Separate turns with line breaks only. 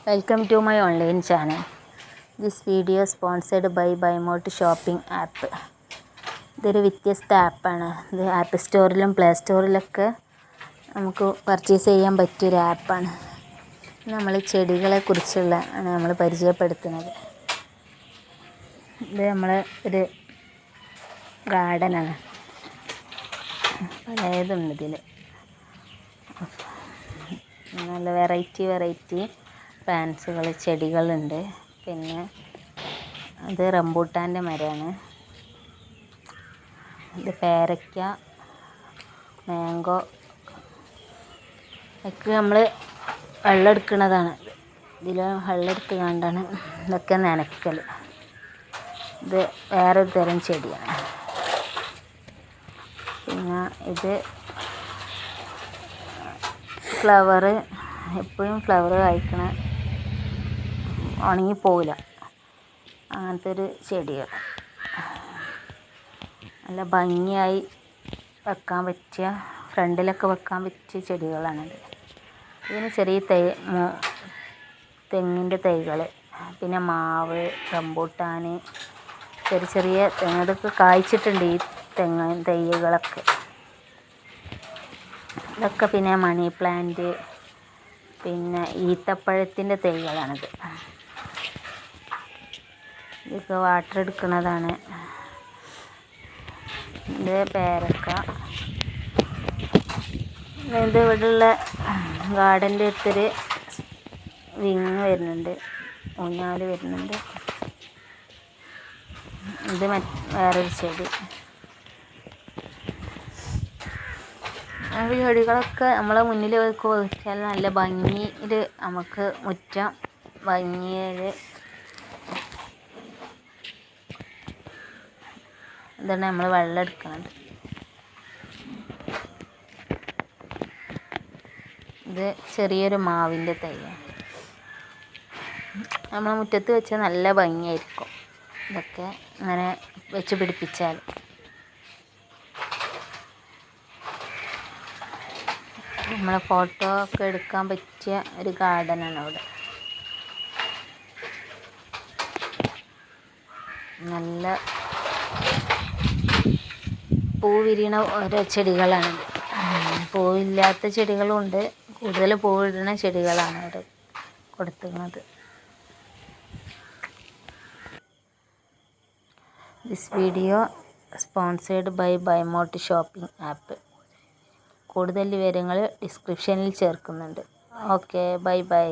Welcome to my online channel. This video is sponsored by Buymote shopping app. ഇതൊരു വ്യത്യസ്ത ആപ്പാണ്. ഇത് app സ്റ്റോറിലും play സ്റ്റോറിലൊക്കെ നമുക്ക് പർച്ചേസ് ചെയ്യാൻ പറ്റിയൊരു ആപ്പാണ്. നമ്മൾ ചെടികളെ കുറിച്ചുള്ള നമ്മൾ പരിചയപ്പെടുത്തുന്നത്. ഇത് നമ്മൾ ഒരു ഗാർഡനാണ്. പലതുണ്ട് ഇതിൽ. നല്ല വെറൈറ്റി പ്ലാന്റ്സുകൾ ചെടികളുണ്ട്. പിന്നെ ഇത് റംബൂട്ടാൻ്റെ മരമാണ്. ഇത് പേരയ്ക്ക, മാംഗോ ഒക്കെ നമ്മൾ വെള്ളം എടുക്കുന്നതാണ്. ഇതിൽ വെള്ളം എടുത്ത് കണ്ടാണ് ഇതൊക്കെ നനയ്ക്കൽ. ഇത് വേറൊരു തരം ചെടിയാണ്. പിന്നെ ഇത് ഫ്ലവർ, എപ്പോഴും ഫ്ലവർ കായ്ക്കണ, ഉണങ്ങിപ്പോവില്ല, അങ്ങനത്തെ ഒരു ചെടികൾ. നല്ല ഭംഗിയായി വെക്കാൻ പറ്റിയ, ഫ്രണ്ടിലൊക്കെ വെക്കാൻ പറ്റിയ ചെടികളാണിത്. ഇതിന് ചെറിയ തെങ്ങിൻ്റെ തൈകൾ, പിന്നെ മാവ്, റംബൂട്ടാൻ, ചെറിയ തെങ്ങ്, ഇതൊക്കെ കായ്ച്ചിട്ടുണ്ട് ഈ തൈകളൊക്കെ. ഇതൊക്കെ പിന്നെ മണി പ്ലാന്റ്, പിന്നെ ഈത്തപ്പഴത്തിൻ്റെ തൈകളാണിത്. ഇതൊക്കെ വാട്ടർ എടുക്കുന്നതാണ്. ഇത് പേരക്ക. ഇത് ഇവിടെയുള്ള ഗാർഡൻ്റെ അടുത്തൊരു വിങ് വരുന്നുണ്ട്, ഊഞ്ഞാൽ വരുന്നുണ്ട്. ഇത് വേറൊരു ചെടി. ഈ ചെടികളൊക്കെ നമ്മളെ മുന്നിൽ വെച്ചാൽ നല്ല ഭംഗിയിൽ നമുക്ക് മുറ്റം ഭംഗിയിൽ. ഇതാണ് നമ്മൾ വെള്ളം എടുക്കുന്നത്. ഇത് ചെറിയൊരു മാവിൻ്റെ തൈയാണ്. നമ്മളെ മുറ്റത്ത് വെച്ചാൽ നല്ല ഭംഗിയായിരിക്കും. ഇതൊക്കെ ഇങ്ങനെ വെച്ച് പിടിപ്പിച്ചാൽ. നമ്മളെ ഫോട്ടോ ഒക്കെ എടുക്കാൻ പറ്റിയ ഒരു ഗാർഡനാണ് അവിടെ. നല്ല പൂ വിരിയണ ഓരോ ചെടികളാണ്. പൂവില്ലാത്ത ചെടികളുമുണ്ട്. കൂടുതൽ പൂവിടുന്ന ചെടികളാണ് അവിടെ കൊടുത്തിരുന്നത്. ദിസ് വീഡിയോ സ്പോൺസേർഡ് ബൈ ബൈമോട്ട് ഷോപ്പിംഗ് ആപ്പ്. കൂടുതൽ വിവരങ്ങൾ ഡിസ്ക്രിപ്ഷനിൽ ചേർക്കുന്നുണ്ട്. Okay, by.